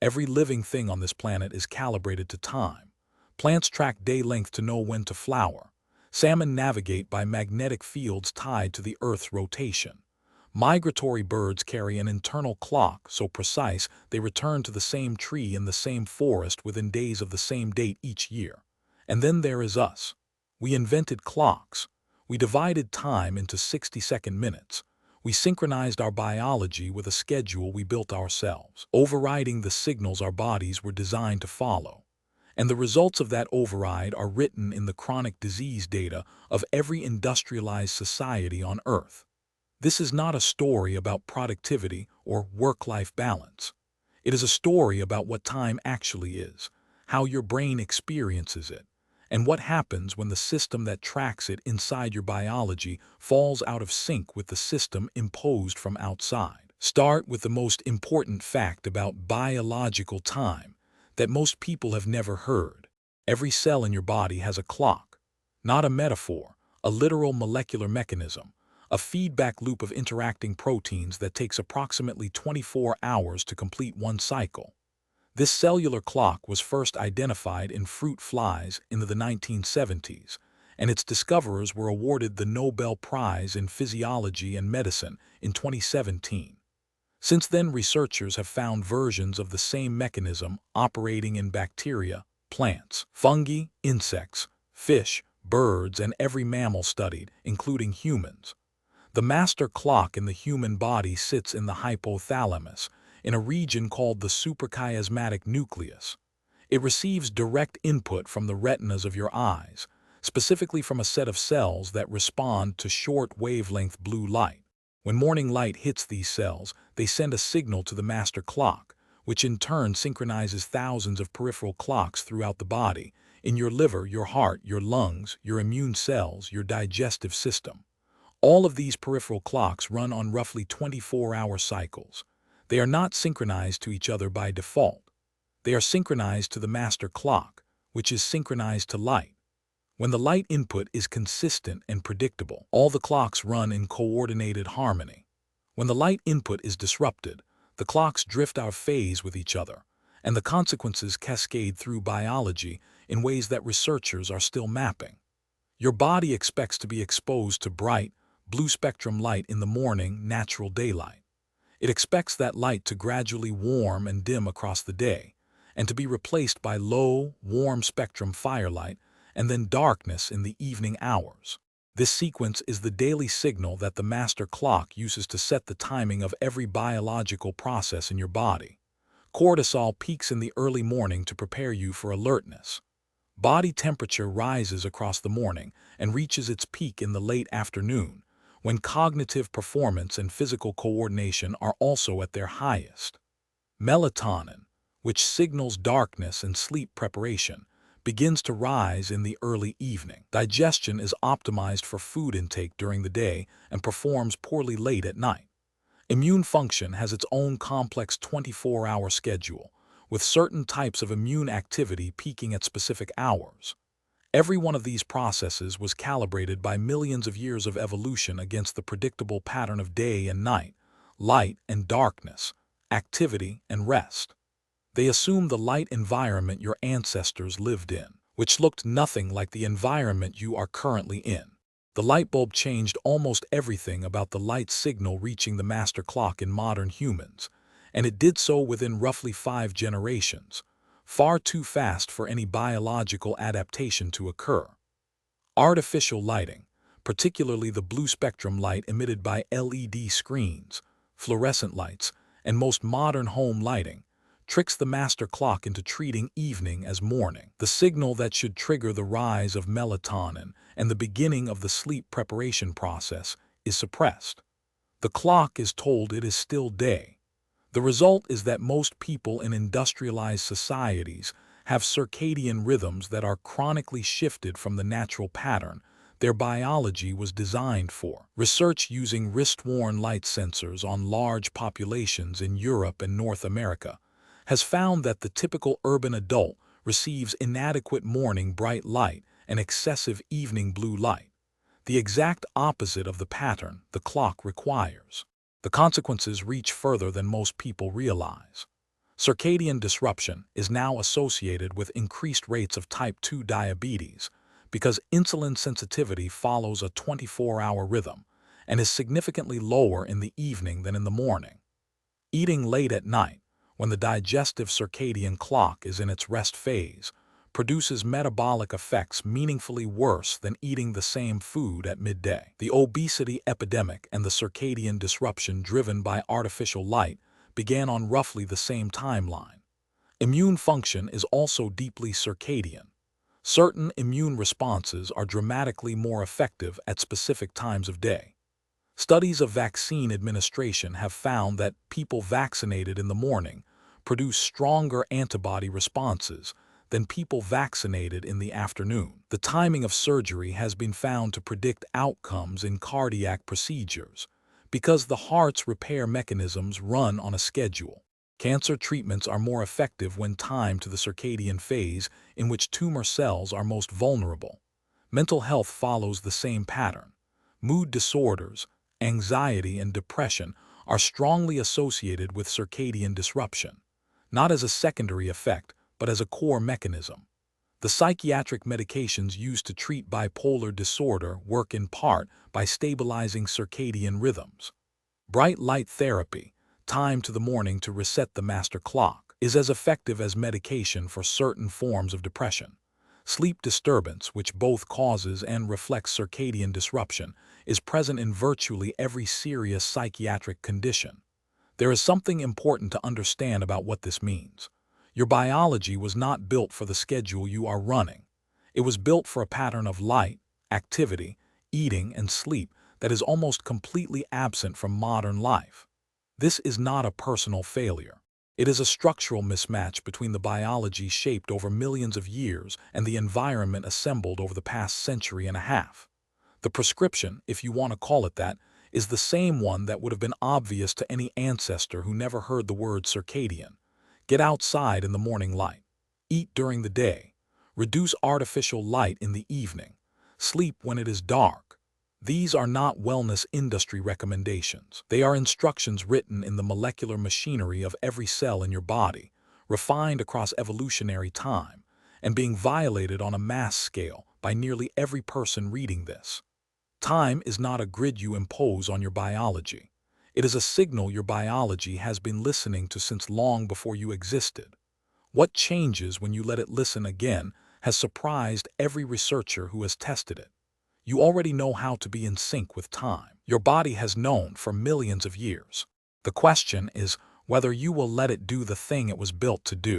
Every living thing on this planet is calibrated to time. Plants track day length to know when to flower. Salmon navigate by magnetic fields tied to the Earth's rotation. Migratory birds carry an internal clock so precise they return to the same tree in the same forest within days of the same date each year. And then there is us. We invented clocks. We divided time into 60-second minutes. We synchronized our biology with a schedule we built ourselves, overriding the signals our bodies were designed to follow. And the results of that override are written in the chronic disease data of every industrialized society on Earth. This is not a story about productivity or work-life balance. It is a story about what time actually is, how your brain experiences it, and what happens when the system that tracks it inside your biology falls out of sync with the system imposed from outside. Start with the most important fact about biological time that most people have never heard. Every cell in your body has a clock, not a metaphor, a literal molecular mechanism, a feedback loop of interacting proteins that takes approximately 24 hours to complete one cycle. This cellular clock was first identified in fruit flies in the 1970s, and its discoverers were awarded the Nobel Prize in Physiology and Medicine in 2017. Since then, researchers have found versions of the same mechanism operating in bacteria, plants, fungi, insects, fish, birds, and every mammal studied, including humans. The master clock in the human body sits in the hypothalamus, in a region called the suprachiasmatic nucleus. It receives direct input from the retinas of your eyes, specifically from a set of cells that respond to short-wavelength blue light. When morning light hits these cells, they send a signal to the master clock, which in turn synchronizes thousands of peripheral clocks throughout the body, in your liver, your heart, your lungs, your immune cells, your digestive system. All of these peripheral clocks run on roughly 24-hour cycles. They are not synchronized to each other by default. They are synchronized to the master clock, which is synchronized to light. When the light input is consistent and predictable, all the clocks run in coordinated harmony. When the light input is disrupted, the clocks drift out of phase with each other, and the consequences cascade through biology in ways that researchers are still mapping. Your body expects to be exposed to bright, blue-spectrum light in the morning, natural daylight. It expects that light to gradually warm and dim across the day, and to be replaced by low, warm-spectrum firelight and then darkness in the evening hours. This sequence is the daily signal that the master clock uses to set the timing of every biological process in your body. Cortisol peaks in the early morning to prepare you for alertness. Body temperature rises across the morning and reaches its peak in the late afternoon, when cognitive performance and physical coordination are also at their highest. Melatonin, which signals darkness and sleep preparation, begins to rise in the early evening. Digestion is optimized for food intake during the day and performs poorly late at night. Immune function has its own complex 24-hour schedule, with certain types of immune activity peaking at specific hours. Every one of these processes was calibrated by millions of years of evolution against the predictable pattern of day and night, light and darkness, activity and rest. They assumed the light environment your ancestors lived in, which looked nothing like the environment you are currently in. The light bulb changed almost everything about the light signal reaching the master clock in modern humans, and it did so within roughly 5 generations. Far too fast for any biological adaptation to occur. Artificial lighting, particularly the blue spectrum light emitted by LED screens, fluorescent lights, and most modern home lighting, tricks the master clock into treating evening as morning. The signal that should trigger the rise of melatonin and the beginning of the sleep preparation process is suppressed. The clock is told it is still day. The result is that most people in industrialized societies have circadian rhythms that are chronically shifted from the natural pattern their biology was designed for. Research using wrist-worn light sensors on large populations in Europe and North America has found that the typical urban adult receives inadequate morning bright light and excessive evening blue light, the exact opposite of the pattern the clock requires. The consequences reach further than most people realize. Circadian disruption is now associated with increased rates of type 2 diabetes because insulin sensitivity follows a 24-hour rhythm and is significantly lower in the evening than in the morning. Eating late at night, when the digestive circadian clock is in its rest phase, produces metabolic effects meaningfully worse than eating the same food at midday. The obesity epidemic and the circadian disruption driven by artificial light began on roughly the same timeline. Immune function is also deeply circadian. Certain immune responses are dramatically more effective at specific times of day. Studies of vaccine administration have found that people vaccinated in the morning produce stronger antibody responses than people vaccinated in the afternoon. The timing of surgery has been found to predict outcomes in cardiac procedures because the heart's repair mechanisms run on a schedule. Cancer treatments are more effective when timed to the circadian phase in which tumor cells are most vulnerable. Mental health follows the same pattern. Mood disorders, anxiety, and depression are strongly associated with circadian disruption, not as a secondary effect, but as a core mechanism. The psychiatric medications used to treat bipolar disorder work in part by stabilizing circadian rhythms. Bright light therapy, timed to the morning to reset the master clock, is as effective as medication for certain forms of depression. Sleep disturbance, which both causes and reflects circadian disruption, is present in virtually every serious psychiatric condition. There is something important to understand about what this means. Your biology was not built for the schedule you are running. It was built for a pattern of light, activity, eating, and sleep that is almost completely absent from modern life. This is not a personal failure. It is a structural mismatch between the biology shaped over millions of years and the environment assembled over the past century and a half. The prescription, if you want to call it that, is the same one that would have been obvious to any ancestor who never heard the word circadian. Get outside in the morning light. Eat during the day. Reduce artificial light in the evening. Sleep when it is dark. These are not wellness industry recommendations. They are instructions written in the molecular machinery of every cell in your body, refined across evolutionary time, and being violated on a mass scale by nearly every person reading this. Time is not a grid you impose on your biology. It is a signal your biology has been listening to since long before you existed. What changes when you let it listen again has surprised every researcher who has tested it. You already know how to be in sync with time. Your body has known for millions of years. The question is whether you will let it do the thing it was built to do.